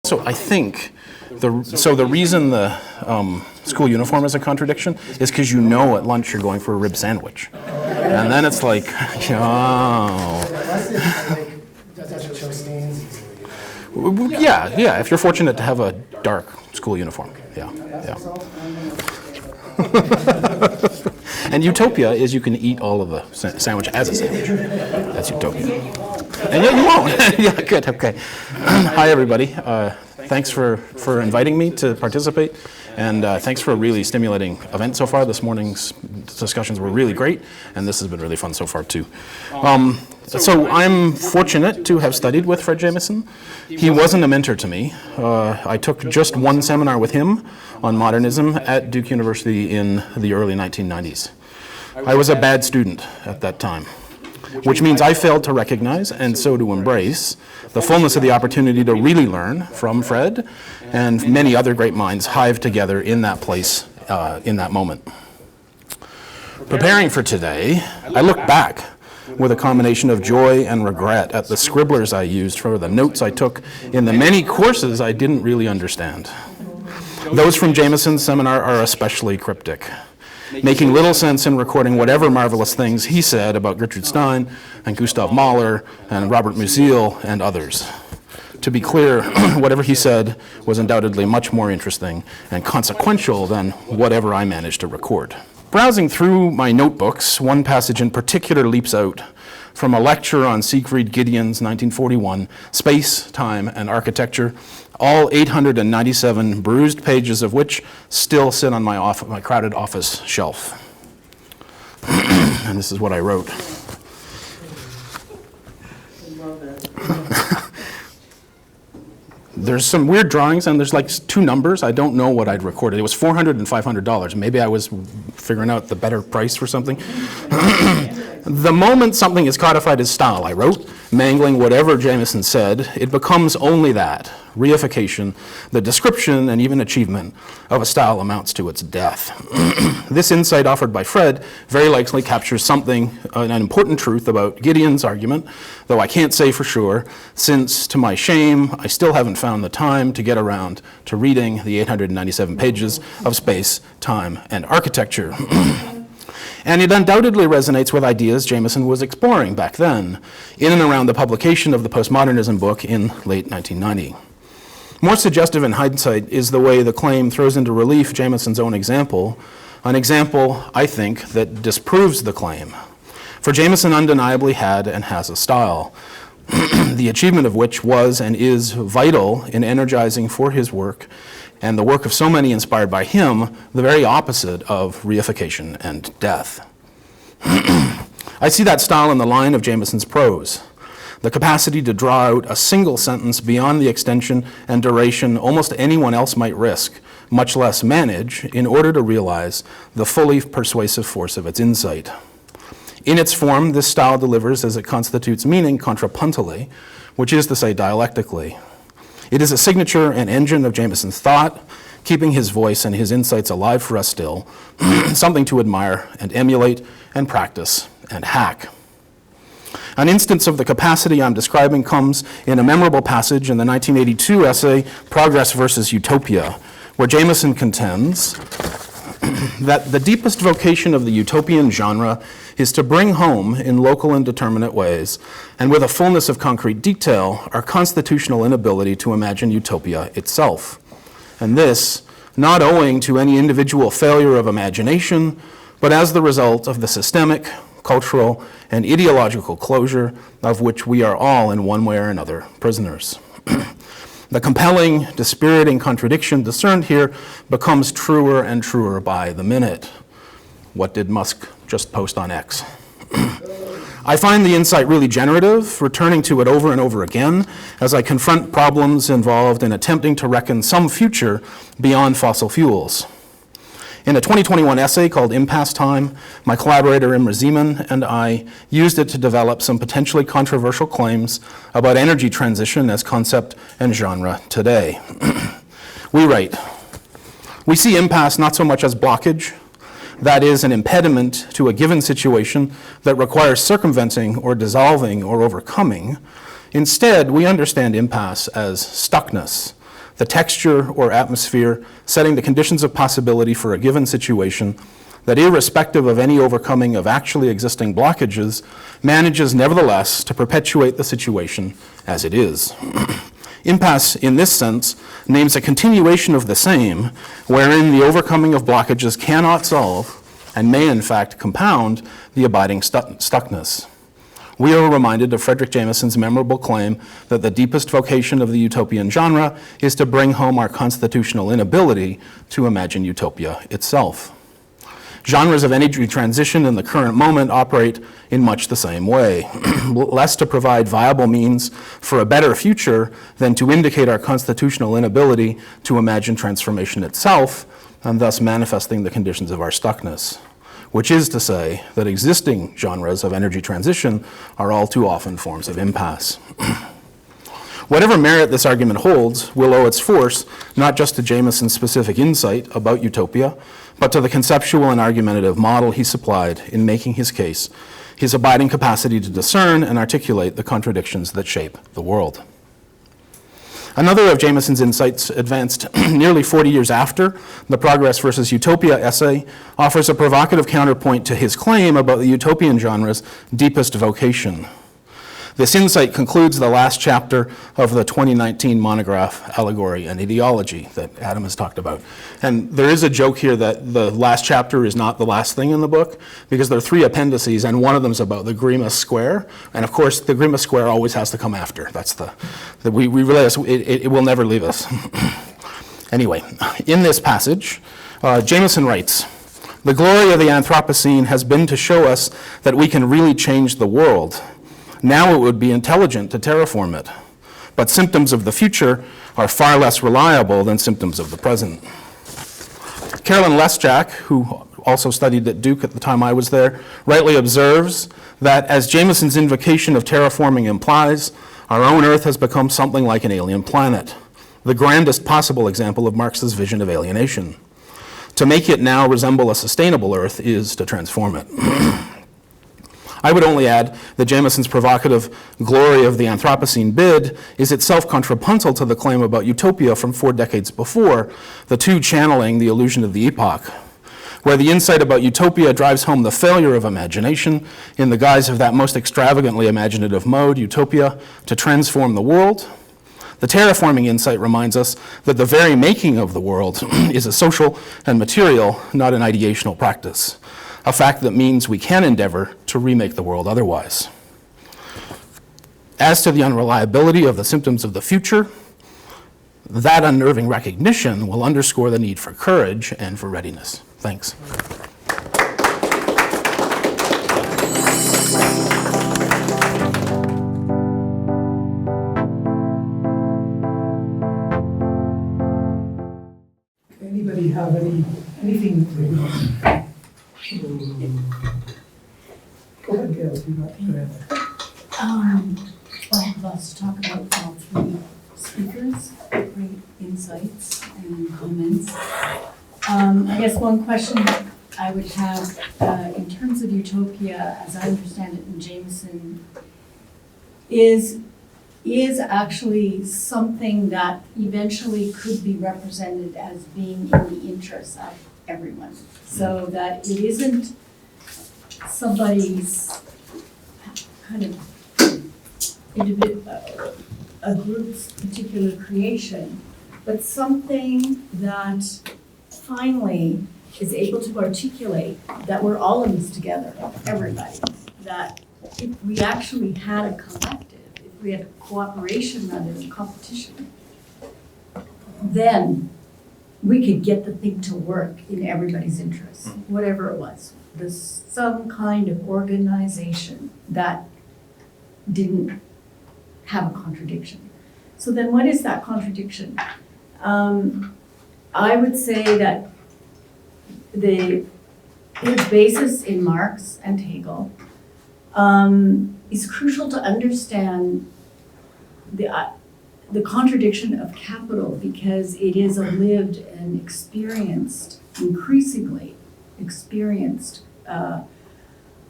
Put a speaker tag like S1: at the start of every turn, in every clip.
S1: So I think the reason the school uniform is a contradiction is because you know at lunch you're going for a rib sandwich. And then it's like, oh. Yeah, if you're fortunate to have a dark school uniform. Yeah. And utopia is you can eat all of the sandwich as a sandwich. That's utopia. And yet you won't. Yeah, good, okay. Hi, everybody. Thanks for inviting me to participate. And thanks for a really stimulating event so far. This morning's discussions were really great, and this has been really fun so far, too. So I'm fortunate to have studied with Fred Jameson. He wasn't a mentor to me. I took just one seminar with him on modernism at Duke University in the early 1990s. I was a bad student at that time, which means I failed to recognize, and so to embrace, the fullness of the opportunity to really learn from Fred and many other great minds hived together in that place, in that moment. Preparing for today, I look back with a combination of joy and regret at the scribblers I used for the notes I took in the many courses I didn't really understand. Those from Jameson's seminar are especially cryptic, making little sense in recording whatever marvelous things he said about Gertrude Stein and Gustav Mahler and Robert Musil and others. To be clear, whatever he said was undoubtedly much more interesting and consequential than whatever I managed to record. Browsing through my notebooks, one passage in particular leaps out from a lecture on Siegfried Gideon's 1941, Space, Time, and Architecture, all 897 bruised pages of which still sit on my crowded office shelf. And this is what I wrote. There's some weird drawings, and there's like two numbers. I don't know what I'd recorded. It was $400 and $500. Maybe I was figuring out the better price for something. The moment something is codified as style, I wrote, mangling whatever Jameson said, it becomes only that, reification, the description and even achievement of a style amounts to its death. This insight offered by Fred very likely captures something, an important truth about Gideon's argument, though I can't say for sure, since to my shame, I still haven't found the time to get around to reading the 897 pages of Space, Time, and Architecture. And it undoubtedly resonates with ideas Jameson was exploring back then, in and around the publication of the postmodernism book in late 1990. More suggestive in hindsight is the way the claim throws into relief Jameson's own example, an example, I think, that disproves the claim. For Jameson undeniably had and has a style, the achievement of which was and is vital in energizing for his work and the work of so many inspired by him, the very opposite of reification and death. I see that style in the line of Jameson's prose, the capacity to draw out a single sentence beyond the extension and duration almost anyone else might risk, much less manage, in order to realize the fully persuasive force of its insight. In its form, this style delivers as it constitutes meaning contrapuntally, which is to say dialectically. It is a signature and engine of Jameson's thought, keeping his voice and his insights alive for us still, something to admire and emulate and practice and hack. An instance of the capacity I'm describing comes in a memorable passage in the 1982 essay, Progress Versus Utopia, where Jameson contends that the deepest vocation of the utopian genre is to bring home in local and determinate ways, and with a fullness of concrete detail, our constitutional inability to imagine utopia itself. And this, not owing to any individual failure of imagination, but as the result of the systemic, cultural, and ideological closure of which we are all in one way or another prisoners. The compelling, dispiriting contradiction discerned here becomes truer and truer by the minute. What did Musk just post on X? I find the insight really generative, returning to it over and over again as I confront problems involved in attempting to reckon some future beyond fossil fuels. In a 2021 essay called Impasse Time, my collaborator Imre Zeman and I used it to develop some potentially controversial claims about energy transition as concept and genre today. We write, we see impasse not so much as blockage, that is, an impediment to a given situation that requires circumventing or dissolving or overcoming. Instead, we understand impasse as stuckness, the texture or atmosphere setting the conditions of possibility for a given situation that, irrespective of any overcoming of actually existing blockages, manages nevertheless to perpetuate the situation as it is. Impasse, in this sense, names a continuation of the same, wherein the overcoming of blockages cannot solve, and may in fact compound, the abiding stuckness. We are reminded of Frederick Jameson's memorable claim that the deepest vocation of the utopian genre is to bring home our constitutional inability to imagine utopia itself. Genres of energy transition in the current moment operate in much the same way, less to provide viable means for a better future than to indicate our constitutional inability to imagine transformation itself, and thus manifesting the conditions of our stuckness, which is to say that existing genres of energy transition are all too often forms of impasse. Whatever merit this argument holds will owe its force not just to Jameson's specific insight about utopia, but to the conceptual and argumentative model he supplied in making his case, his abiding capacity to discern and articulate the contradictions that shape the world. Another of Jameson's insights, advanced nearly 40 years after the Progress versus Utopia essay, offers a provocative counterpoint to his claim about the utopian genre's deepest vocation. This insight concludes the last chapter of the 2019 monograph, Allegory and Ideology, that Adam has talked about. And there is a joke here that the last chapter is not the last thing in the book, because there are 3 appendices, and one of them is about the Grimace Square. And of course, the Grimace Square always has to come after. That's we realize it will never leave us. Anyway, in this passage, Jameson writes, "The glory of the Anthropocene has been to show us that we can really change the world. Now it would be intelligent to terraform it, but symptoms of the future are far less reliable than symptoms of the present." Carolyn Lesjak, who also studied at Duke at the time I was there, rightly observes that, as Jameson's invocation of terraforming implies, our own Earth has become something like an alien planet, the grandest possible example of Marx's vision of alienation. To make it now resemble a sustainable Earth is to transform it. I would only add that Jameson's provocative glory of the Anthropocene bid is itself contrapuntal to the claim about utopia from 4 decades before, the two channeling the illusion of the epoch, where the insight about utopia drives home the failure of imagination in the guise of that most extravagantly imaginative mode, utopia, to transform the world. The terraforming insight reminds us that the very making of the world is a social and material, not an ideational practice, a fact that means we can endeavor to remake the world otherwise. As to the unreliability of the symptoms of the future, that unnerving recognition will underscore the need for courage and for readiness. Thanks.
S2: Anybody have anything? Go ahead, Gail, if you got
S3: I have lots to talk about all 3 speakers, great insights and comments. I guess one question I would have in terms of utopia, as I understand it in Jameson, is actually something that eventually could be represented as being in the interest of everyone. So that it isn't somebody's kind of a group's particular creation, but something that finally is able to articulate that we're all in this together, everybody. That if we actually had a collective, if we had cooperation rather than competition, then we could get the thing to work in everybody's interest, whatever it was. There's some kind of organization that didn't have a contradiction. So then what is that contradiction? I would say that his basis in Marx and Hegel is crucial to understand the contradiction of capital, because it is a lived and experienced, increasingly experienced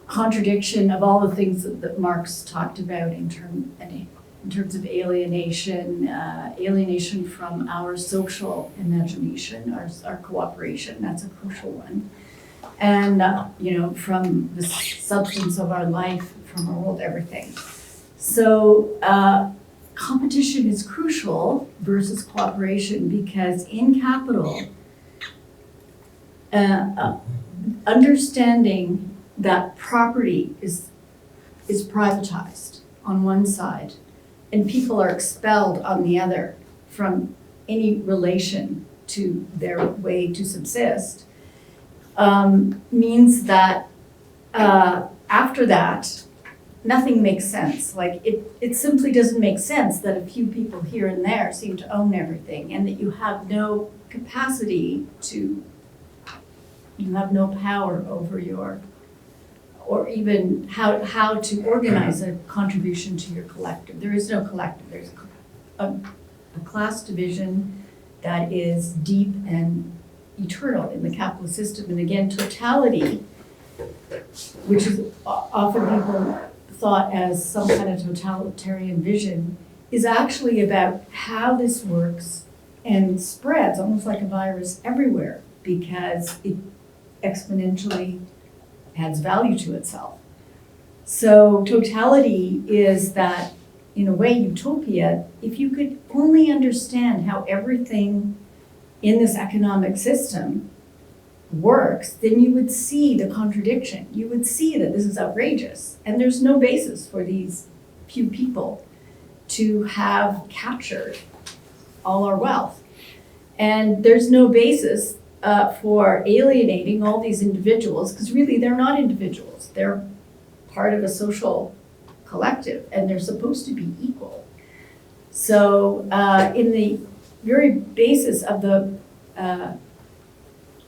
S3: contradiction of all the things that Marx talked about in terms, in terms of alienation, alienation from our social imagination, our cooperation, that's a crucial one. And, from the substance of our life, from our world, everything. So competition is crucial versus cooperation because in capital, understanding that property is privatized on one side and people are expelled on the other from any relation to their way to subsist, means that after that, nothing makes sense. Like it simply doesn't make sense that a few people here and there seem to own everything and that you have no capacity to, you have no power over your, or even how to organize a contribution to your collective. There is no collective. There's a class division that is deep and eternal in the capitalist system. And again, totality, which is often people thought as some kind of totalitarian vision, is actually about how this works and spreads almost like a virus everywhere because it exponentially adds value to itself. So totality is that, in a way, utopia, if you could only understand how everything in this economic system works, then you would see the contradiction. You would see that this is outrageous. And there's no basis for these few people to have captured all our wealth. And there's no basis for alienating all these individuals, because really they're not individuals. They're part of a social collective, and they're supposed to be equal. So in the very basis of the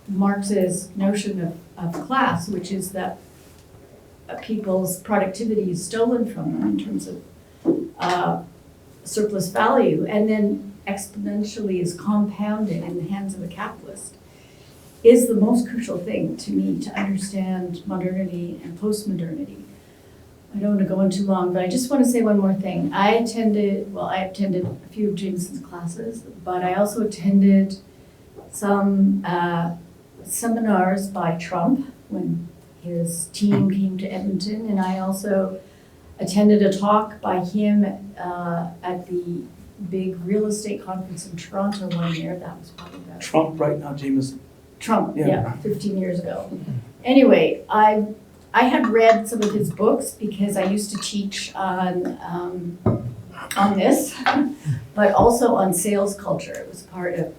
S3: Marx's notion of class, which is that people's productivity is stolen from them in terms of surplus value, and then exponentially is compounded in the hands of a capitalist, is the most crucial thing to me to understand modernity and postmodernity. I don't want to go in too long, but I just want to say one more thing. I attended a few of Jameson's classes, but I also attended some seminars by Trump when his team came to Edmonton, and I also attended a talk by him at the big real estate conference in Toronto one year. That was probably about
S4: Trump, right now, Jameson.
S3: Trump,
S4: Yeah.
S3: yeah, 15 years ago. Anyway, I had read some of his books because I used to teach on this, but also on sales culture. It was part of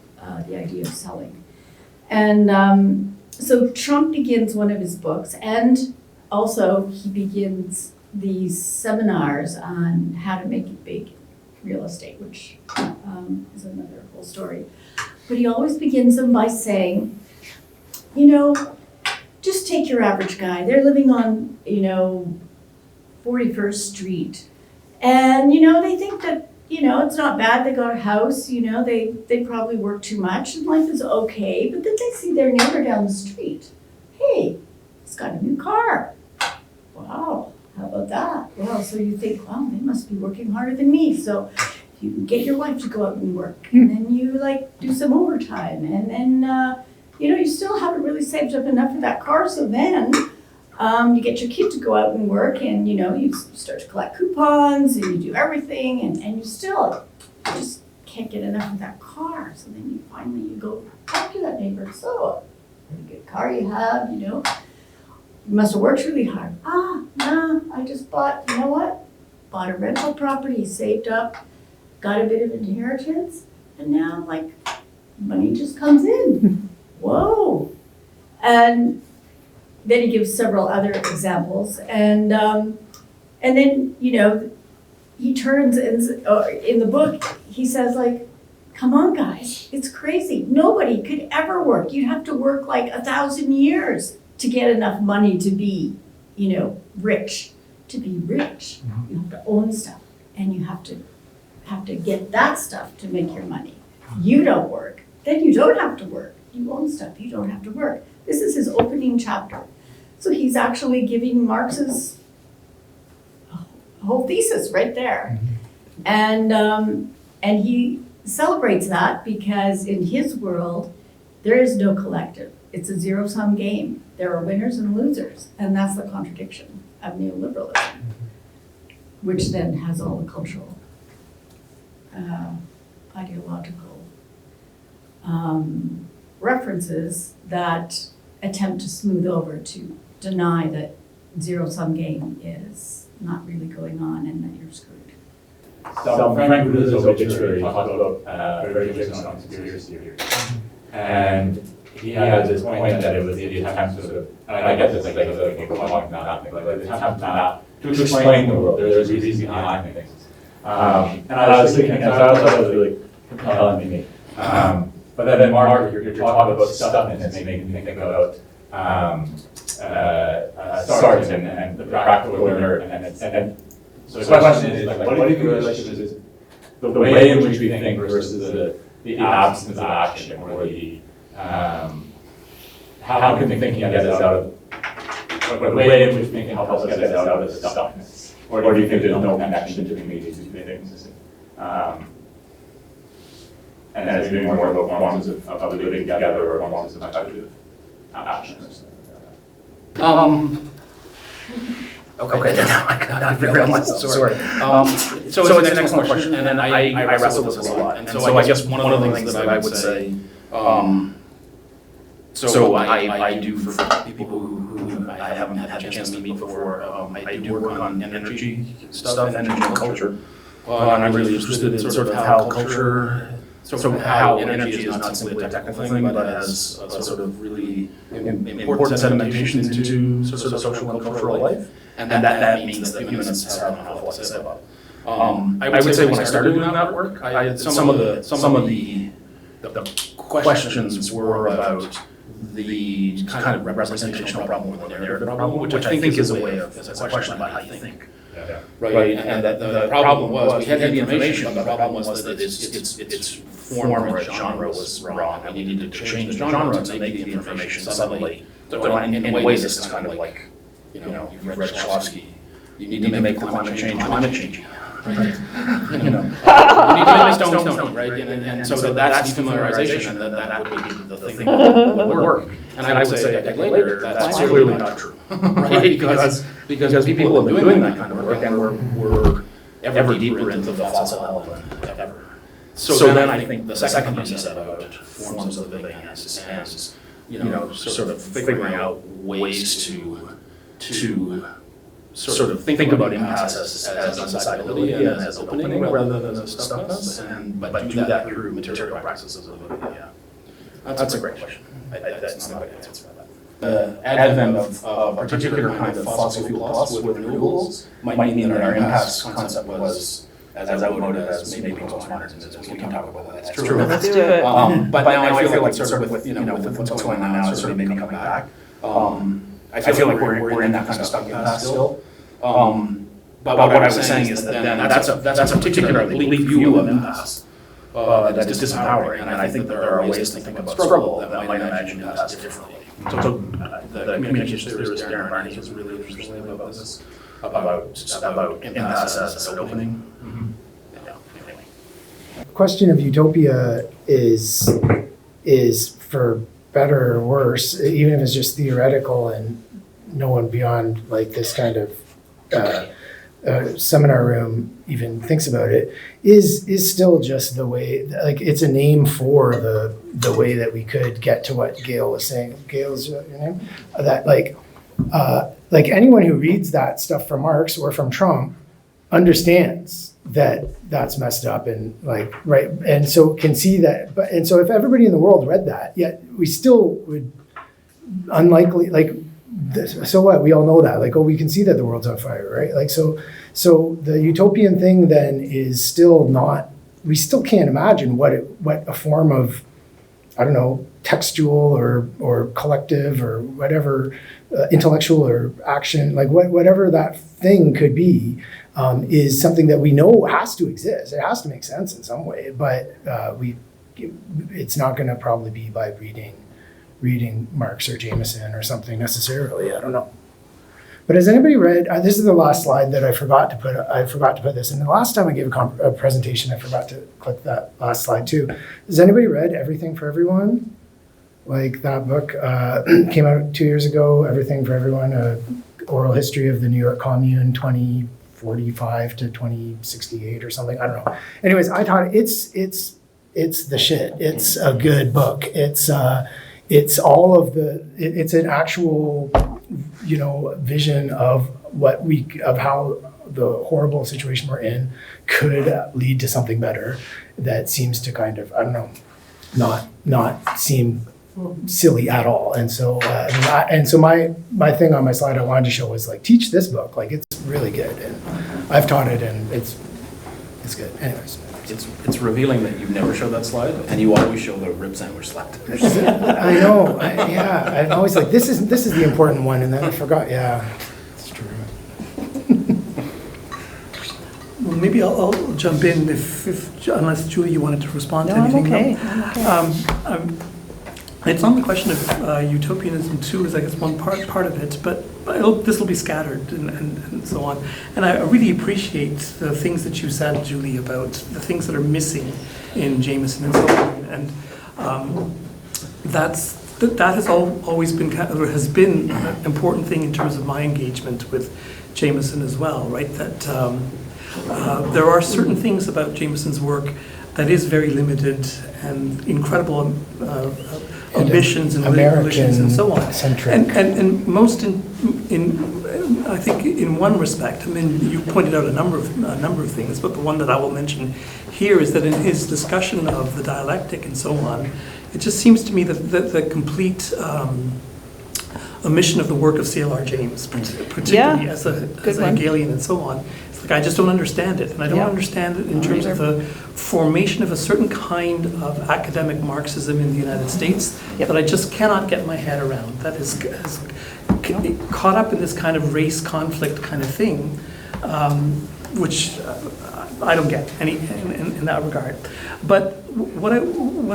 S3: the idea of selling. And so Trump begins one of his books, and also he begins these seminars on how to make it big in real estate, which is another whole story. But he always begins them by saying, just take your average guy. They're living on, 41st Street. And, they think that, it's not bad. They got a house, they probably work too much and life is okay. But then they see their neighbor down the street. Hey, he's got a new car. Wow, how about that? Well, so you think, wow, they must be working harder than me. So you get your wife to go out and work. And then you do some overtime. And then, you still haven't really saved up enough for that car. So then you get your kid to go out and work, and you start to collect coupons and you do everything, and you still just can't get enough of that car. So then you finally go talk to that neighbor. So, pretty good car you have, you must have worked really hard. No, I just bought, bought a rental property, saved up, got a bit of inheritance, and now money just comes in. Whoa. And then he gives several other examples, and then he turns in the book. He says "Come on, guys, it's crazy. Nobody could ever work. You'd have to work 1,000 years to get enough money to be, rich. To be rich, you have to own stuff, and you have to get that stuff to make your money. You don't work, then you don't have to work. You own stuff, you don't have to work." This is his opening chapter. So he's actually giving Marx's whole thesis right there. And he celebrates that because in his world, there is no collective. It's a zero-sum game. There are winners and losers, and that's the contradiction of neoliberalism, which then has all the cultural, ideological references that attempt to smooth over, to deny that zero-sum game is not really going on and that you're screwed.
S4: So Frank Ruiz's obituary talks about variations on conspiracy theory. And he had this point that it was the attempt to sort of, and I get this, like a long nothing, but the attempt to explain the world. There's reasons behind things. And I was thinking, and so I thought it was really compelling to me. But then Mark, you're talking about stuffness and making me think about Sargent and the practical learner, and so the question is, like, what do you think the relationship is, the way in which we think versus the absence of action, or the, how can thinking get us out of, the way in which thinking helps us get us out of the stuckness? Or do you think there's no connection between these two things? And it's maybe more about forms of living together or forms of effective action or something like that.
S1: Okay, now I got to realize myself, sorry. So it's an excellent question, and I wrestle with this a lot. And so I guess one of the things that I would say, so I do, for people who I haven't had a chance to meet before, I do work on energy stuff, energy and culture. And I'm really interested in sort of how culture, sort of how energy is not simply a technical thing, but has a sort of really important sedimentation into sort of social and cultural life. And that means that humanists have an awful lot to say about. I would say when I started doing that work, I had some of the questions were about the kind of representational problem or the narrative problem, which I think is a way of, it's a question about how you think. Right, and that the problem was, we had the information, but the problem was that its form or its genre was wrong, and we needed to change the genre to make the information suddenly. So in ways, this is kind of like, you know, you've read Shklovsky, you need to make climate change, right? You know, you need to make stone, right? And so that's defamiliarization, and that would be the thing that would work. And I would say a decade later, that's clearly not true, right? Because people have been doing that kind of work, and we're ever deeper into the fossil element ever. So then I think the second piece you said about forms of living and you know, sort of figuring out ways to sort of think about impasse as undecidability and as opening rather than as stuckness, but do that through material practices of living. Yeah, that's a great question. That's not a good answer for that. The advent of a particular kind of fossil fuel plus with renewables might mean that our impasse concept was as outmoded as maybe postmodernism is. We can talk about that. That's true.
S5: Let's do it.
S1: But now I feel like sort of with what's going on now, it's sort of maybe coming back. I feel like we're in that kind of stuck impasse still. But what I was saying is that then that's a particularly bleak view of impasse that is disempowering, and I think there are ways to think about struggle that might imagine impasse differently. So the communication theorist Darren Barney was really interesting about this, about impasse as an opening.
S6: The question of utopia is for better or worse, even if it's just theoretical and no one beyond like this kind of seminar room even thinks about it, is still just the way, like it's a name for the way that we could get to what Gail was saying. Gail's your name? That like anyone who reads that stuff from Marx or from Trump understands that that's messed up and like, right, and so can see that, and so if everybody in the world read that, yet we still would unlikely, like, so what, we all know that, like, oh, we can see that the world's on fire, right? Like, so the utopian thing then is still not, we still can't imagine what a form of, I don't know, textual or collective or whatever, intellectual or action, like whatever that thing could be, is something that we know has to exist. It has to make sense in some way, but it's not going to probably be by reading Marx or Jameson or something necessarily. I don't know. But has anybody read, this is the last slide that I forgot to put this in. The last time I gave a presentation, I forgot to click that last slide too. Has anybody read Everything for Everyone? Like that book came out 2 years ago, Everything for Everyone, Oral History of the New York Commune, 2045 to 2068 or something, I don't know. Anyways, I thought it's the shit. It's a good book. It's all of it's an actual, vision of of how the horrible situation we're in could lead to something better that seems to kind of, I don't know, not seem silly at all. And so, my thing on my slide I wanted to show was like, teach this book. Like, it's really good, and I've taught it, and it's good. Anyways,
S1: It's revealing that you never show that slide, and you always show the rib sandwich slide.
S6: I know. I'm always like, this is the important one, and then I forgot. Yeah, it's true.
S2: Well, maybe I'll jump in if unless Julie, you wanted to respond to anything.
S5: I'm okay.
S2: It's on the question of utopianism too, is I guess one part of it, but this will be scattered and so on. And I really appreciate the things that you said, Julie, about the things that are missing in Jameson and so on. And that has always been has been an important thing in terms of my engagement with Jameson as well, right? That there are certain things about Jameson's work that is very limited and incredible ambitions and religions and so on.
S6: Centric.
S2: And most in I think in one respect, I mean, you pointed out a number of things, but the one that I will mention here is that in his discussion of the dialectic and so on, it just seems to me that the complete omission of the work of C.L.R. James, particularly as a Hegelian and so on. It's like, I just don't understand it. And I don't understand it in terms of the formation of a certain kind of academic Marxism in the United States that I just cannot get my head around. That is caught up in this kind of race conflict kind of thing, which I don't get in that regard. But what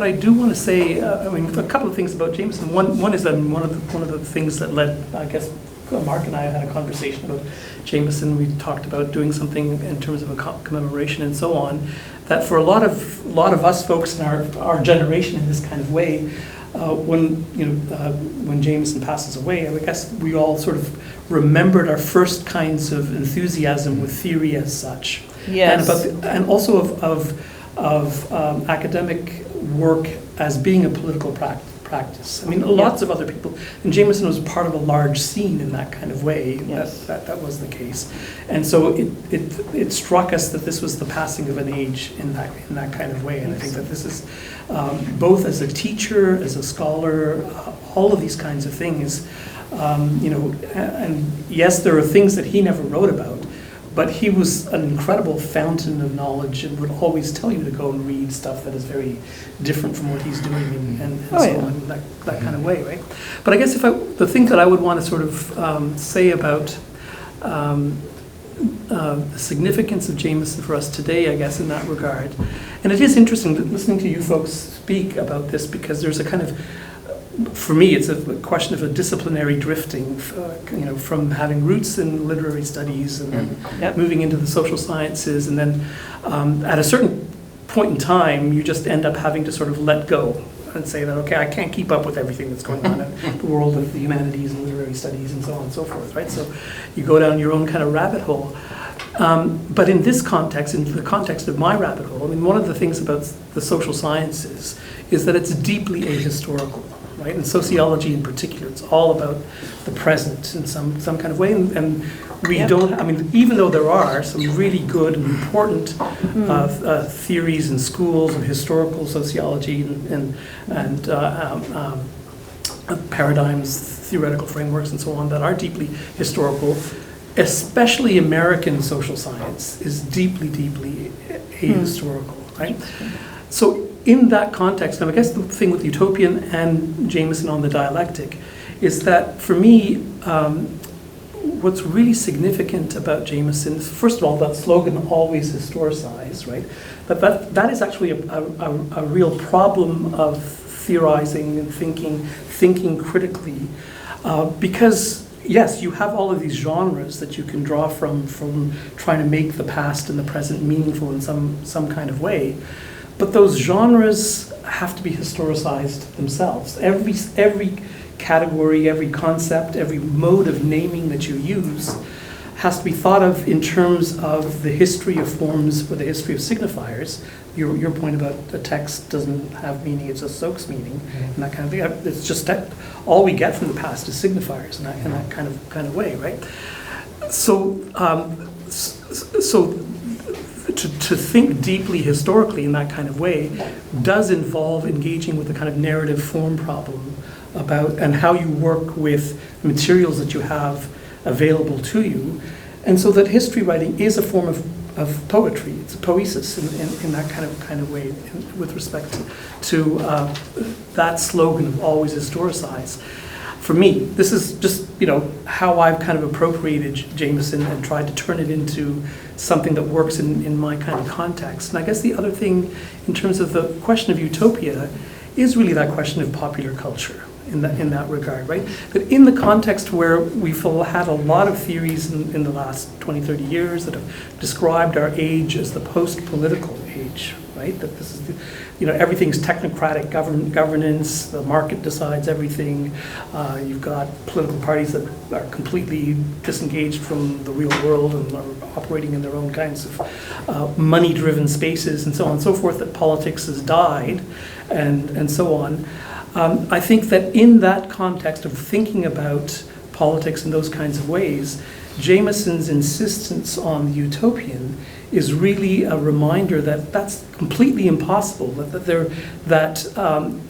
S2: I do want to say, I mean, a couple of things about Jameson. One is that one of the things that led, I guess, Mark and I had a conversation about Jameson. We talked about doing something in terms of a commemoration and so on. That for a lot of us folks in our generation in this kind of way, when Jameson passes away, I guess we all sort of remembered our first kinds of enthusiasm with theory as such.
S5: Yes.
S2: And also of academic work as being a political practice. I mean, lots of other people, and Jameson was part of a large scene in that kind of way.
S5: Yes.
S2: That was the case, and so it struck us that this was the passing of an age in that kind of way. And I think that this is both as a teacher, as a scholar, all of these kinds of things. And yes, there are things that he never wrote about. But he was an incredible fountain of knowledge and would always tell you to go and read stuff that is very different from what he's doing and so on, that kind of way, right? But I guess the thing that I would want to sort of say about the significance of Jameson for us today, I guess, in that regard, and it is interesting listening to you folks speak about this because there's a kind of, for me, it's a question of a disciplinary drifting, from having roots in literary studies and then moving into the social sciences, and then at a certain point in time, you just end up having to sort of let go and say that, okay, I can't keep up with everything that's going on in the world of the humanities and literary studies and so on and so forth, right? So you go down your own kind of rabbit hole. But in this context, in the context of my rabbit hole, I mean, one of the things about the social sciences is that it's deeply ahistorical. Right? And sociology in particular, it's all about the present in some kind of way. And we don't, I mean, even though there are some really good and important theories in schools of historical sociology and paradigms, theoretical frameworks and so on that are deeply historical, especially American social science is deeply, deeply ahistorical, right? So in that context, and I guess the thing with Utopian and Jameson on the dialectic is that for me, what's really significant about Jameson is, first of all, that slogan, always historicize, right? But that is actually a real problem of theorizing and thinking critically, because yes, you have all of these genres that you can draw from trying to make the past and the present meaningful in some kind of way. But those genres have to be historicized themselves. Every category, every concept, every mode of naming that you use has to be thought of in terms of the history of forms or the history of signifiers. Your point about a text doesn't have meaning, it's a soaks meaning, and that kind of thing. It's just that all we get from the past is signifiers in that kind of way, right? So, to think deeply historically in that kind of way does involve engaging with the kind of narrative form problem about and how you work with materials that you have available to you. And so that history writing is a form of poetry. It's a poesis in that kind of way with respect to that slogan of always historicize. For me, this is just, how I've kind of appropriated Jameson and tried to turn it into something that works in my kind of context. And I guess the other thing in terms of the question of utopia is really that question of popular culture in that regard, right? But in the context where we've had a lot of theories in the last 20, 30 years that have described our age as the post-political age, right? That this is, everything's technocratic governance, the market decides everything. You've got political parties that are completely disengaged from the real world and are operating in their own kinds of money-driven spaces and so on and so forth, that politics has died and so on. I think that in that context of thinking about politics in those kinds of ways, Jameson's insistence on the utopian is really a reminder that that's completely impossible, that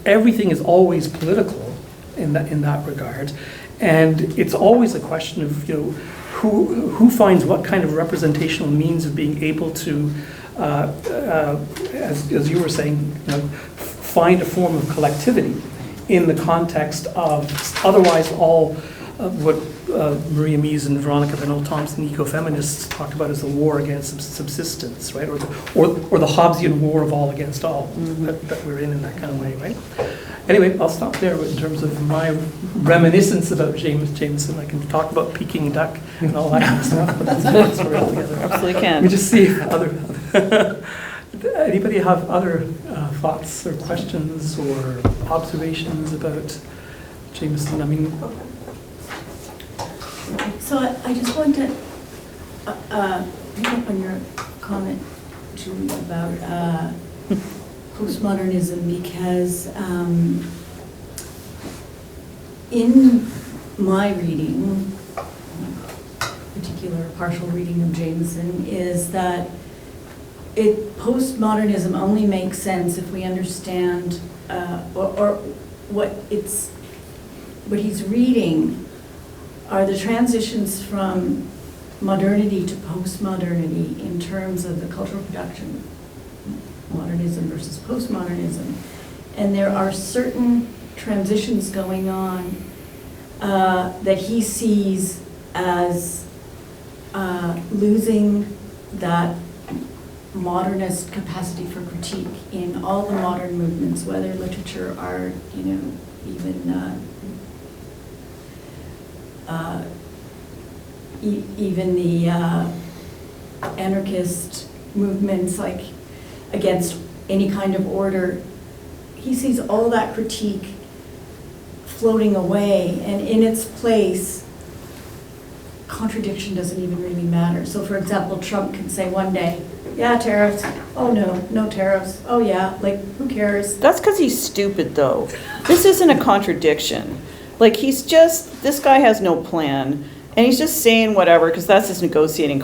S2: everything is always political in that regard, and it's always a question of who finds what kind of representational means of being able to, as you were saying, find a form of collectivity in the context of otherwise all what Maria Mies and Veronica Benoit-Thompson, ecofeminists, talk about as the war against subsistence, right? Or the Hobbesian war of all against all that we're in that kind of way, right? Anyway, I'll stop there in terms of my reminiscence about Jameson. I can talk about Peking duck and all that kind of stuff, but that's a different story altogether.
S5: Absolutely can.
S2: Let me just see if anybody have other thoughts or questions or observations about Jameson?
S3: So I just want to pick up on your comment, Julie, about postmodernism, because in my reading, particular partial reading of Jameson, is that postmodernism only makes sense if we understand or what he's reading are the transitions from modernity to postmodernity in terms of the cultural production, modernism versus postmodernism. And there are certain transitions going on that he sees as losing that modernist capacity for critique in all the modern movements, whether literature, art, even the anarchist movements, like against any kind of order. He sees all that critique floating away, and in its place, contradiction doesn't even really matter. So for example, Trump can say one day, yeah, tariffs, oh no tariffs, oh yeah, like who cares?
S5: That's because he's stupid, though. This isn't a contradiction. Like, this guy has no plan, and he's just saying whatever, because that's his negotiating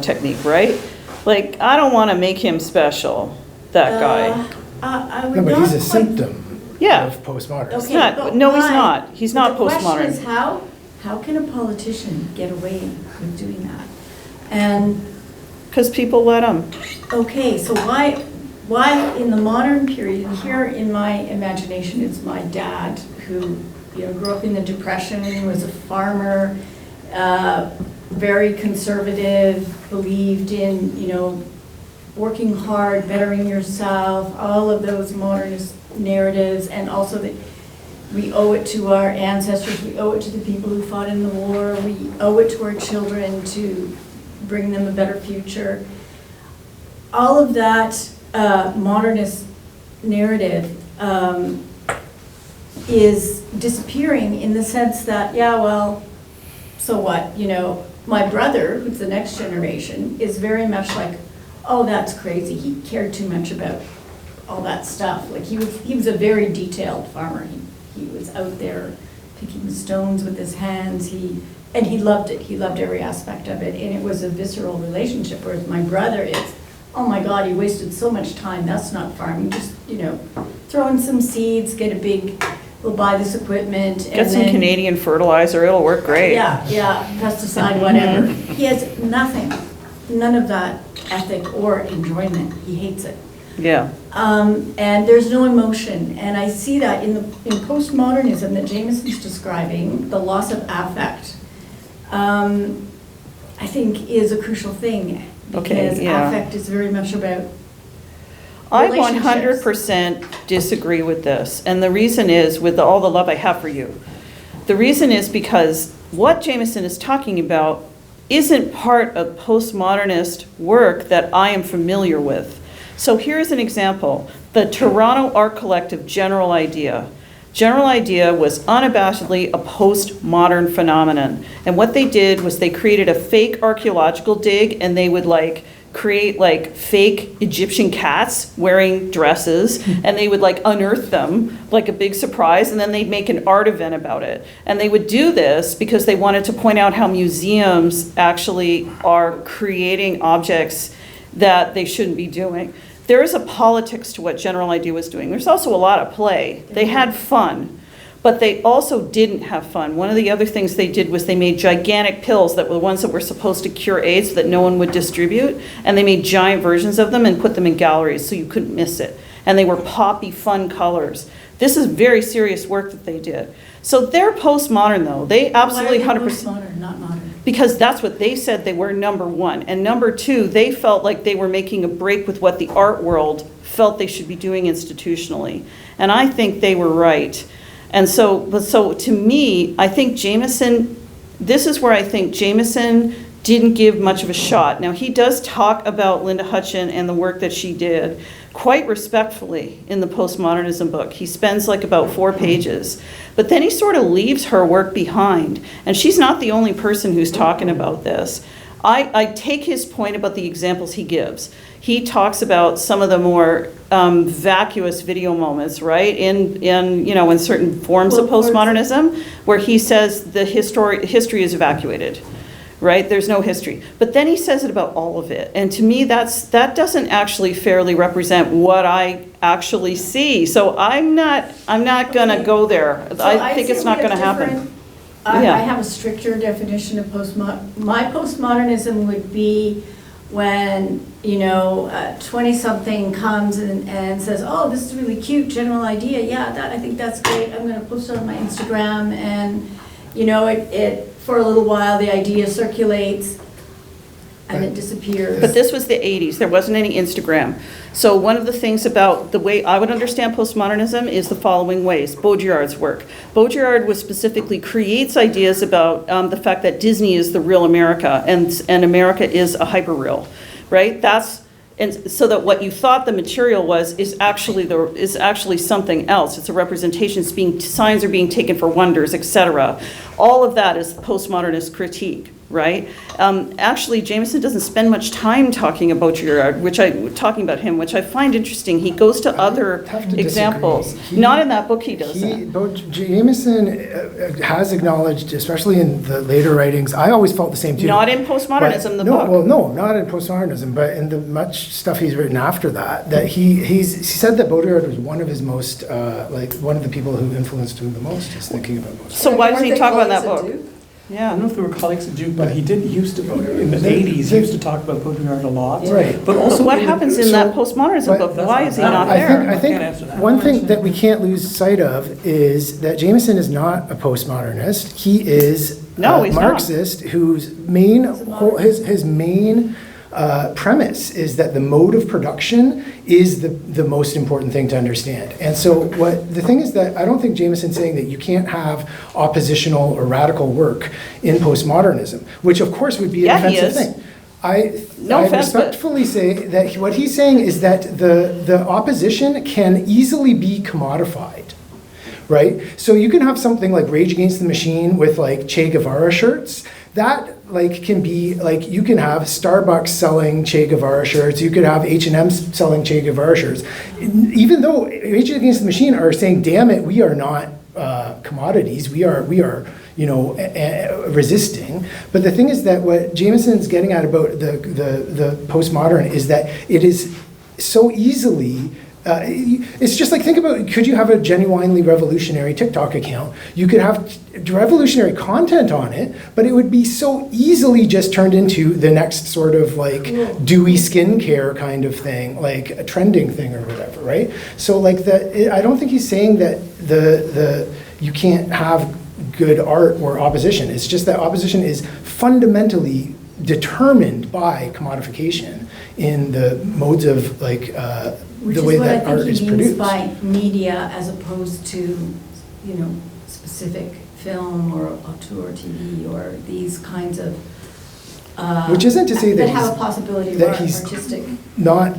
S5: technique, right? Like, I don't want to make him special, that guy.
S3: I would
S6: No, but
S3: not
S6: he's a
S3: quite-
S6: symptom
S5: Yeah.
S6: of postmodernism.
S3: Okay,
S5: He's not-
S3: but
S5: no, he's
S3: why?
S5: not. He's not
S3: The question
S5: postmodern.
S3: is how can a politician get away with doing that? And
S5: Because people let him.
S3: okay, so why in the modern period, here in my imagination, it's my dad who grew up in the Depression, was a farmer, very conservative, believed in, working hard, bettering yourself, all of those modernist narratives, and also that We owe it to our ancestors, we owe it to the people who fought in the war, we owe it to our children to bring them a better future. All of that modernist narrative is disappearing in the sense that, yeah, well, so what? You know, my brother, who's the next generation, is very much like, oh, that's crazy. He cared too much about all that stuff. Like he was a very detailed farmer. He was out there picking stones with his hands. He loved it. He loved every aspect of it, and it was a visceral relationship. Whereas my brother is, oh my God, he wasted so much time. That's not farming. Just, you know, throw in some seeds, we'll buy this equipment.
S5: Get some Canadian fertilizer, it'll work great.
S3: Yeah, pesticide, whatever. He has none of that ethic or enjoyment. He hates it.
S5: Yeah.
S3: And there's no emotion. And I see that in postmodernism that Jameson's describing, the loss of affect, I think is a crucial thing. Because affect is very much about
S5: I
S3: relationships.
S5: 100% disagree with this. And the reason is, with all the love I have for you, the reason is because what Jameson is talking about isn't part of postmodernist work that I am familiar with. So here's an example. The Toronto Art Collective General Idea. General Idea was unabashedly a postmodern phenomenon. And what they did was they created a fake archaeological dig, and they would create fake Egyptian cats wearing dresses, and they would unearth them like a big surprise, and then they'd make an art event about it. And they would do this because they wanted to point out how museums actually are creating objects that they shouldn't be doing. There is a politics to what General Idea was doing. There's also a lot of play. They had fun, but they also didn't have fun. One of the other things they did was they made gigantic pills that were the ones that were supposed to cure AIDS that no one would distribute, and they made giant versions of them and put them in galleries so you couldn't miss it. And they were poppy, fun colors. This is very serious work that they did. So they're postmodern, though. They absolutely 100%.
S3: Why are they postmodern, not modern?
S5: Because that's what they said they were, number one. And number two, they felt like they were making a break with what the art world felt they should be doing institutionally. And I think they were right. And so to me, I think Jameson, this is where I think Jameson didn't give much of a shot. Now, he does talk about Linda Hutchin and the work that she did quite respectfully in the postmodernism book. He spends about 4 pages. But then he sort of leaves her work behind. And she's not the only person who's talking about this. I take his point about the examples he gives. He talks about some of the more vacuous video moments, right, in certain forms of postmodernism, where he says the history is evacuated, right? There's no history. But then he says it about all of it. And to me, that doesn't actually fairly represent what I actually see. So I'm not going to go there.
S3: So
S5: I think it's not going to happen.
S3: I
S5: Yeah.
S3: have a stricter definition of my postmodernism would be when, 20-something comes and says, oh, this is really cute, General Idea. Yeah, I think that's great. I'm going to post it on my Instagram. And, it for a little while, the idea circulates and it disappears.
S5: But this was the 80s. There wasn't any Instagram. So one of the things about the way I would understand postmodernism is the following ways. Baudrillard's work. Baudrillard specifically creates ideas about the fact that Disney is the real America and America is a hyperreal, right? And so that what you thought the material was is actually something else. It's a representation. Signs are being taken for wonders, etc. All of that is postmodernist critique, right? Actually, Jameson doesn't spend much time talking about Baudrillard, which I find interesting. He goes to other examples. Not in that book. He doesn't.
S6: Jameson has acknowledged, especially in the later writings. I always felt the same too.
S5: Not in postmodernism. Book.
S6: Well, no, not in postmodernism, but in the much stuff he's written after that. That he said that Baudrillard was one of his most one of the people who influenced him the most. Just thinking about Baudrillard.
S5: So why doesn't he talk about that book?
S2: I don't know if they were colleagues at Duke, but he did used to, in the 80s, he used to talk about Baudrillard a lot.
S6: Right.
S2: But also
S5: So what happens in that postmodernism book? Why is he not there?
S6: I think
S2: can't answer that.
S6: one thing that we can't lose sight of is that Jameson is not a postmodernist. He is
S5: No,
S6: a
S5: he's not.
S6: Marxist whose main premise is that the mode of production is the most important thing to understand. And so the thing is that I don't think Jameson's saying that you can't have oppositional or radical work in postmodernism, which of course would be an
S5: Yeah, he
S6: offensive
S5: is.
S6: thing. I
S5: offense, but-
S6: respectfully say that what he's saying is that the opposition can easily be commodified, right? So you can have something like Rage Against the Machine with like Che Guevara shirts. That like can be like, you can have Starbucks selling Che Guevara shirts. You could have H&M selling Che Guevara shirts. Even though Rage Against the Machine are saying, damn it, we are not commodities. We are resisting. But the thing is that what Jameson's getting at about the postmodern is that it is so easily, it's just like, think about, could you have a genuinely revolutionary TikTok account? You could have revolutionary content on it, but it would be so easily just turned into the next sort of like dewy skincare kind of thing, like a trending thing or whatever, right? So like I don't think he's saying that you can't have good art or opposition. It's just that opposition is fundamentally determined by commodification in the modes of like the way that art is produced.
S3: Which is what I think he means by media as opposed to, you know, specific film or auteur TV or these kinds of
S6: Which isn't to say that
S3: have a
S6: he's,
S3: possibility of
S6: that
S3: art,
S6: he's
S3: artistic.
S6: not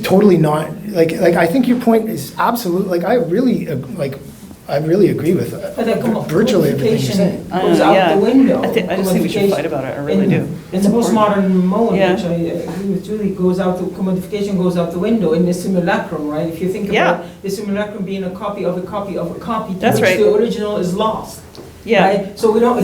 S6: totally not like I think your point is absolute. Like I really agree with
S7: But the
S6: virtually everything you're saying.
S7: goes out the window.
S5: I just think we should fight about it, I really do.
S7: In the postmodern mode,
S5: Yeah.
S7: which I agree with Julie, commodification goes out the window in the simulacrum, right? If you think
S5: Yeah.
S7: about the simulacrum being a copy of a copy of a copy, to
S5: That's
S7: which
S5: right.
S7: the original is lost.
S5: Yeah.
S7: Right? So we don't,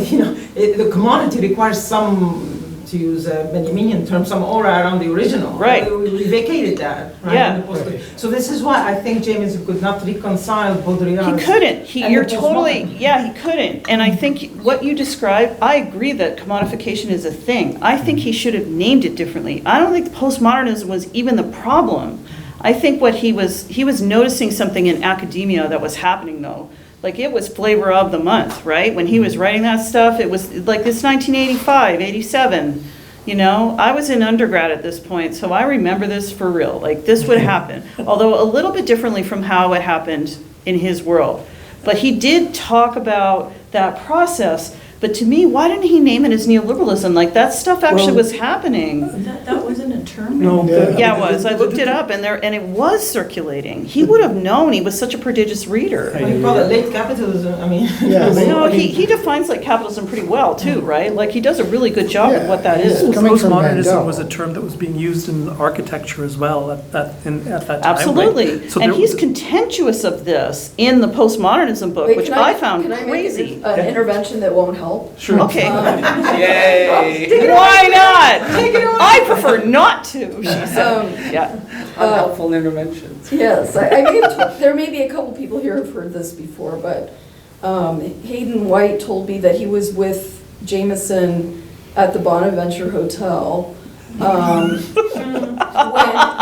S7: the commodity requires some, to use a Benjaminian term, some aura around the original.
S5: Right.
S7: We vacated that, right?
S5: Yeah.
S7: In the post- So this is why I think Jameson could not reconcile Baudrillard.
S5: He couldn't.
S7: and
S5: You're
S7: the
S5: totally,
S7: postmodern.
S5: yeah, he couldn't. And I think what you described, I agree that commodification is a thing. I think he should have named it differently. I don't think postmodernism was even the problem. I think what he was noticing something in academia that was happening though. Like it was flavor of the month, right? When he was writing that stuff, it was like this 1985, 87. You know, I was in undergrad at this point, so I remember this for real. Like this would happen, although a little bit differently from how it happened in his world. But he did talk about that process. But to me, why didn't he name it as neoliberalism? Like that stuff actually
S2: Well-
S5: was happening.
S3: That wasn't a term?
S2: No.
S5: Yeah, it was. I looked it up and it was circulating. He would have known. He was such a prodigious reader.
S7: What do you call it, late capitalism, I mean.
S6: Yeah.
S5: No, he defines like capitalism pretty well too, right? Like he does a really good job of what that
S6: Yeah,
S5: is.
S6: he's coming from
S2: Postmodernism
S6: Mandel.
S2: was a term that was being used in architecture as well at that time. right?
S5: Absolutely.
S2: So
S5: And
S2: there
S5: he's
S2: was-
S5: contemptuous of this in the postmodernism book,
S8: Wait,
S5: which
S8: can
S5: I found
S8: can I make
S5: crazy.
S8: an intervention that won't help?
S2: Sure.
S5: Okay.
S8: Yay!
S5: Why not? I prefer not to, she said. Yeah.
S8: Unhelpful interventions. Yes, I mean, there may be a couple people here who've heard this before, but Hayden White told me that he was with Jameson at the Bonaventure Hotel when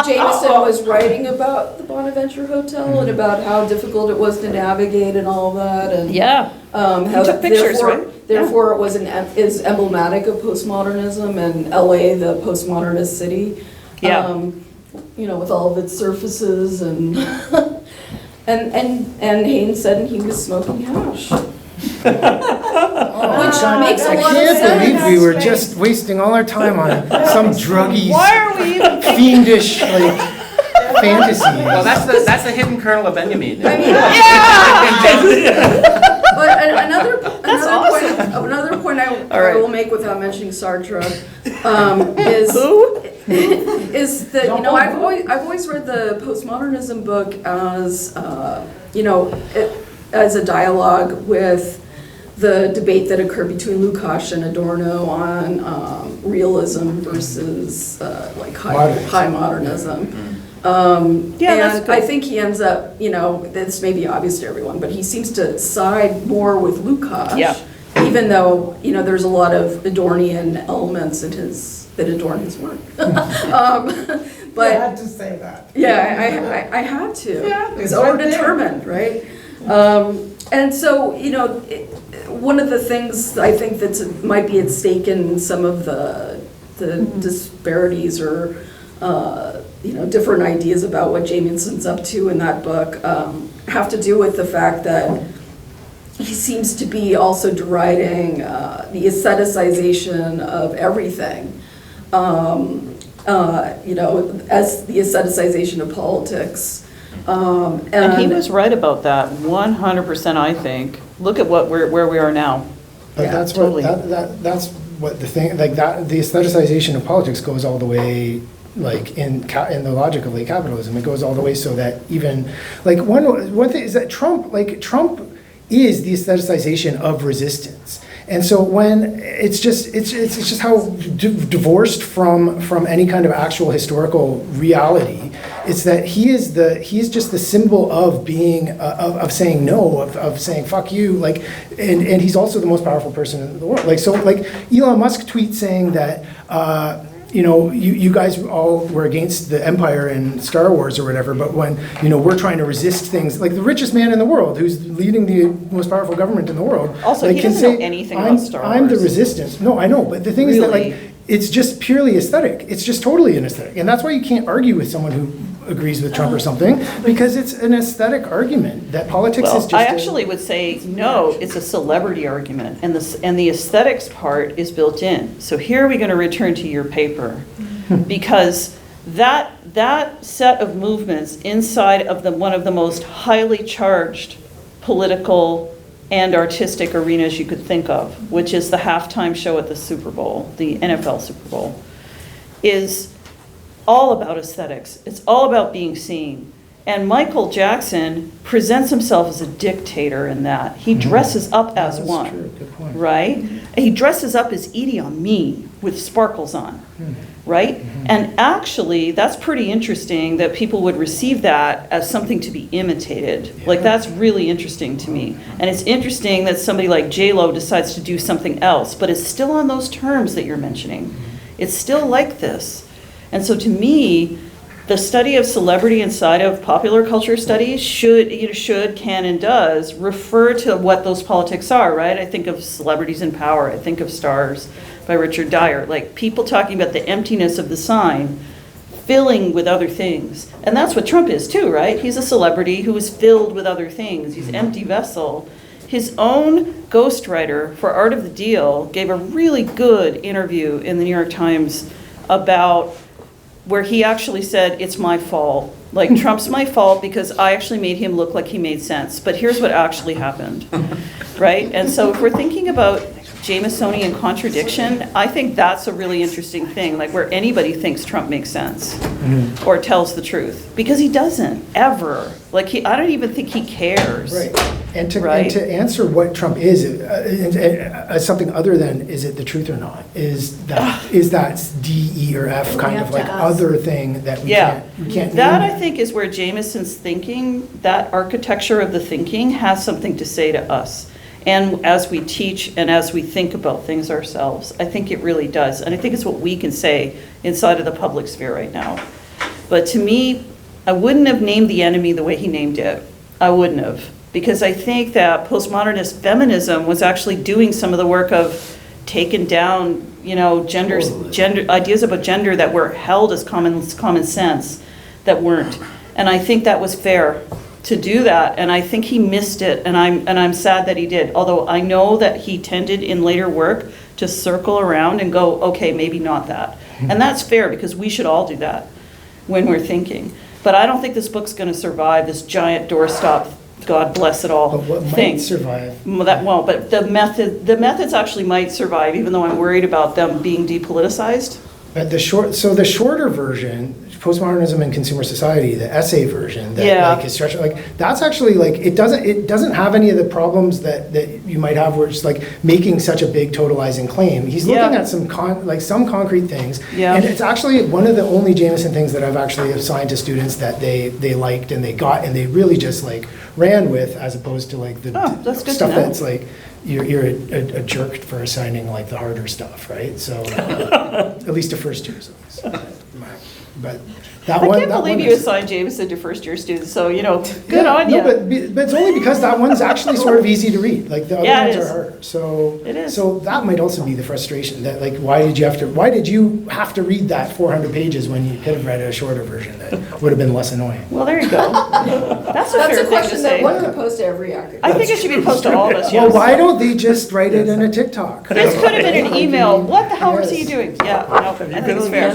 S8: Jameson was writing about the Bonaventure Hotel and about how difficult it was to navigate and all that, and
S5: Yeah.
S8: how
S5: took
S8: that
S5: pictures,
S8: therefore,
S5: right?
S8: therefore it was is emblematic of postmodernism, and LA, the postmodernist city.
S5: Yeah.
S8: You know, with all of its surfaces and and Hayden said he was smoking hash. Which makes a
S6: I
S8: lot of
S6: can't
S8: sense.
S6: believe we were just wasting all our time on some druggy,
S5: Why are we even
S6: fiendish like fantasies.
S9: Well, that's the hidden kernel of Benjamin.
S8: I mean, but another point I will make without mentioning Sartre is
S5: Who?
S8: is that, you know, I've always read the postmodernism book as as a dialogue with the debate that occurred between Lukács and Adorno on realism versus high modernism.
S5: Yeah, that's
S8: And
S5: good.
S8: I think he ends up, you know, this may be obvious to everyone, but he seems to side more with Lukács.
S5: Yeah.
S8: Even though, you know, there's a lot of Adornian elements in that adorn his work. But
S7: I had to say that.
S8: yeah, I had to.
S7: Yeah,
S8: It's
S7: it's right there.
S8: overdetermined, right? And so, you know, one of the things I think that might be at stake in some of the the disparities or, different ideas about what Jameson's up to in that book have to do with the fact that he seems to be also deriding the aestheticization of everything, as the aestheticization of politics.
S5: And he was right about that, 100%, I think. Look at where we are now.
S6: But
S5: Yeah,
S6: that's
S5: totally.
S6: that's what the thing, like that, the aestheticization of politics goes all the way, like in the logic of late capitalism, it goes all the way so that even, like one thing is that Trump is the aestheticization of resistance. And so when it's just how divorced from any kind of actual historical reality, it's that he is just the symbol of being of saying no, of saying fuck you, like, and he's also the most powerful person in the world. Like, so like Elon Musk tweets saying that you guys all were against the Empire in Star Wars or whatever, but when, we're trying to resist things, like the richest man in the world, who's leading the most powerful government in the world.
S5: Also,
S6: like,
S5: he
S6: can
S5: doesn't know
S6: say,
S5: anything about Star Wars.
S6: I'm the resistance. No, I know, but the thing is that,
S5: Really?
S6: like, it's just purely aesthetic. It's just totally an aesthetic. And that's why you can't argue with someone who agrees with Trump or something, because it's an aesthetic argument that politics is just
S5: I actually would say, no, it's a celebrity argument, and the aesthetics part is built in. So here are we going to return to your paper, because that set of movements inside of one of the most highly charged political and artistic arenas you could think of, which is the halftime show at the Super Bowl, the NFL Super Bowl, is all about aesthetics. It's all about being seen. And Michael Jackson presents himself as a dictator in that. He dresses up as
S6: That's
S5: one,
S6: true. Good point.
S5: right? And he dresses up as Idi Amin with sparkles on, right? And actually, that's pretty interesting that people would receive that as something to be imitated. Like, that's really interesting to me. And it's interesting that somebody like J-Lo decides to do something else, but it's still on those terms that you're mentioning. It's still like this. And so to me, the study of celebrity inside of popular culture studies should, can, and does refer to what those politics are, right? I think of Celebrities in Power. I think of Stars by Richard Dyer. Like, people talking about the emptiness of the sign filling with other things. And that's what Trump is too, right? He's a celebrity who is filled with other things. He's an empty vessel. His own ghostwriter for Art of the Deal gave a really good interview in the New York Times about where he actually said, it's my fault. Like, Trump's my fault because I actually made him look like he made sense. But here's what actually happened, right? And so if we're thinking about Jamesonian contradiction, I think that's a really interesting thing, like where anybody thinks Trump makes sense or tells the truth. Because he doesn't, ever. Like, I don't even think he cares.
S6: Right. And to answer what Trump is, as something other than is it the truth or not, is that D, E, or F kind of like other thing that we can't
S5: That
S6: name.
S5: I think is where Jameson's thinking, that architecture of the thinking has something to say to us. And as we teach and as we think about things ourselves, I think it really does. And I think it's what we can say inside of the public sphere right now. But to me, I wouldn't have named the enemy the way he named it. I wouldn't have. Because I think that postmodernist feminism was actually doing some of the work of taking down, gender ideas about gender that were held as common sense that weren't. And I think that was fair to do that, and I think he missed it, and I'm sad that he did. Although I know that he tended in later work to circle around and go, okay, maybe not that. And that's fair, because we should all do that when we're thinking. But I don't think this book's going to survive this giant doorstop, God bless it all
S6: But what
S5: thing.
S6: might survive?
S5: Well, that won't, but the methods actually might survive, even though I'm worried about them being depoliticized.
S6: But the shorter version, Postmodernism and Consumer Society, the essay version that is stretched, that's actually it doesn't have any of the problems that you might have where it's making such a big totalizing claim. He's looking at some concrete things, and it's actually one of the only Jameson things that I've actually assigned to students that they liked and they got and they really just ran with, as opposed to
S5: that's good
S6: stuff
S5: to know.
S6: that's you're a jerk for assigning the harder stuff, right? So at least to first years. But that
S5: I
S6: one.
S5: can't
S6: that
S5: believe
S6: one
S5: you
S6: is-
S5: assigned Jameson to first-year students, so, good
S6: Yeah,
S5: on
S6: no,
S5: you.
S6: but it's only because that one's actually sort of easy to read. Like the other
S5: Yeah, it
S6: ones are
S5: is.
S6: hard. So
S5: It is.
S6: So that might also be the frustration that like why did you have to read that 400 pages when you could have read a shorter version that would have been less annoying?
S5: Well, there you go. That's a
S8: That's
S5: fair
S8: a
S5: thing to
S8: question that
S5: say.
S8: one could pose to every academic.
S5: I think it should be posed to all of us,
S6: Well,
S5: yes.
S6: why don't they just write it in a TikTok?
S5: This could have been an email. What the hell was he
S6: Yes.
S5: doing? Yeah, no, I think it's fair.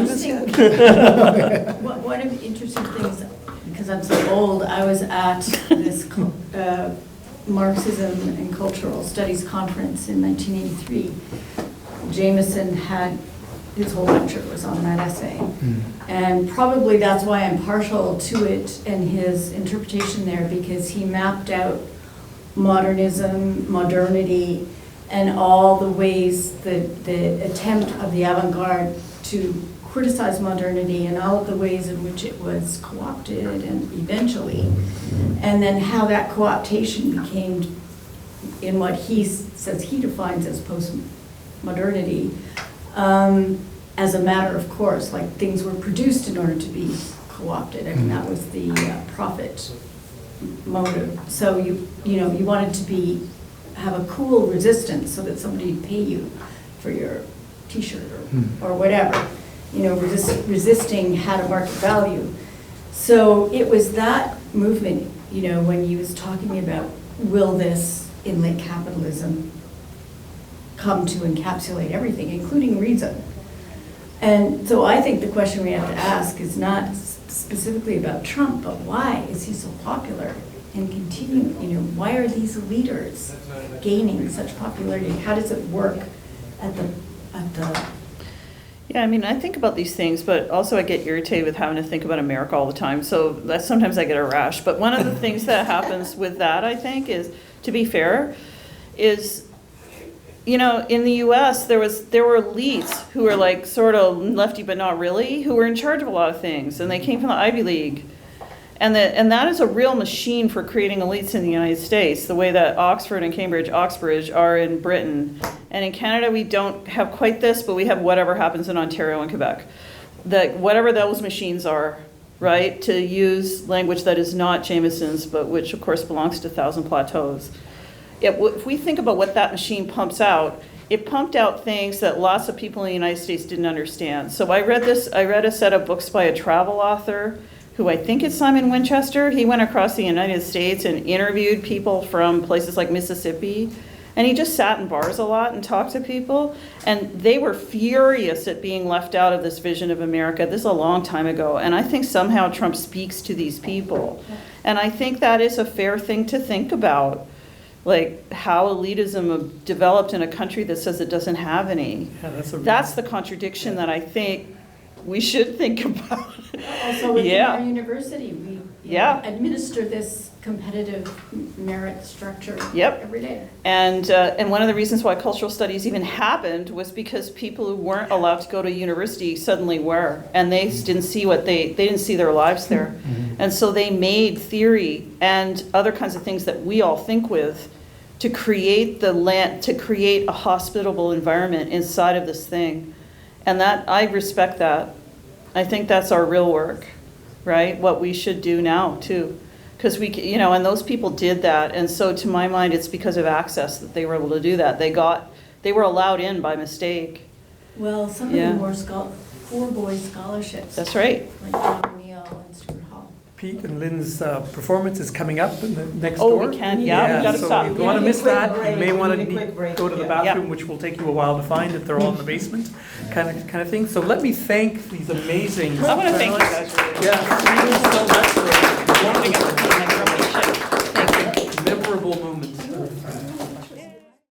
S3: One of the interesting things, because I'm so old, I was at this Marxism and Cultural Studies conference in 1983. Jameson had, his whole lecture was on that essay. And probably that's why I'm partial to it and his interpretation there, because he mapped out modernism, modernity, and all the ways, the attempt of the avant-garde to criticize modernity and all of the ways in which it was co-opted and eventually, and then how that co-optation became in what he says he defines as post-modernity, as a matter of course, like things were produced in order to be co-opted. I mean, that was the profit motive. So you wanted to have a cool resistance so that somebody would pay you for your t-shirt or whatever. Resisting had a market value. So it was that movement, when he was talking about, will this in late capitalism come to encapsulate everything, including reason? And so I think the question we have to ask is not specifically about Trump, but why is he so popular and continue, why are these leaders gaining such popularity? How does it work at the
S5: Yeah, I mean, I think about these things, but also I get irritated with having to think about America all the time. So sometimes I get a rash. But one of the things that happens with that, I think, is, to be fair, is, in the U.S. there were elites who were like sort of lefty but not really, who were in charge of a lot of things, and they came from the Ivy League. And that is a real machine for creating elites in the United States, the way that Oxford and Cambridge, Oxbridge are in Britain. And in Canada, we don't have quite this, but we have whatever happens in Ontario and Quebec. Whatever those machines are, right, to use language that is not Jameson's, but which, of course, belongs to Thousand Plateaus. If we think about what that machine pumps out, it pumped out things that lots of people in the United States didn't understand. So I read a set of books by a travel author, who I think is Simon Winchester. He went across the United States and interviewed people from places like Mississippi. And he just sat in bars a lot and talked to people. And they were furious at being left out of this vision of America. This is a long time ago. And I think somehow Trump speaks to these people. And I think that is a fair thing to think about. Like how elitism developed in a country that says it doesn't have any.
S2: Yeah,
S5: That's the contradiction that I think we should think about.
S3: Also within
S5: Yeah.
S3: our university, we
S5: Yeah.
S3: administer this competitive merit structure
S5: Yep.
S3: every day.
S5: And one of the reasons why cultural studies even happened was because people who weren't allowed to go to university suddenly were, and they didn't see they didn't see their lives there. And so they made theory and other kinds of things that we all think with to create to create a hospitable environment inside of this thing. And that, I respect that. I think that's our real work, right? What we should do now too. Because and those people did that. And so to my mind, it's because of access that they were able to do that. They were allowed in by mistake.
S3: Well, some of
S5: Yeah.
S3: them were 4-boy scholarships.
S5: That's right.
S3: Like John O'Neill and Stuart Hall.
S2: Pete and Lynn's performance is coming up in the next
S5: Oh,
S2: door.
S5: we can, yeah, we gotta
S2: so
S5: stop.
S2: if you want to
S7: We need a
S2: miss
S7: quick
S2: that,
S7: break.
S2: you may
S7: We
S2: want
S7: need a
S2: to
S7: quick break.
S2: go to the
S7: Yeah.
S2: bathroom, which will take you a while to find if they're all in the basement, kind of thing. So let me thank these amazing.
S5: I want to thank you guys. Really.
S2: Yeah, thank you so much for
S5: Thank you.
S2: memorable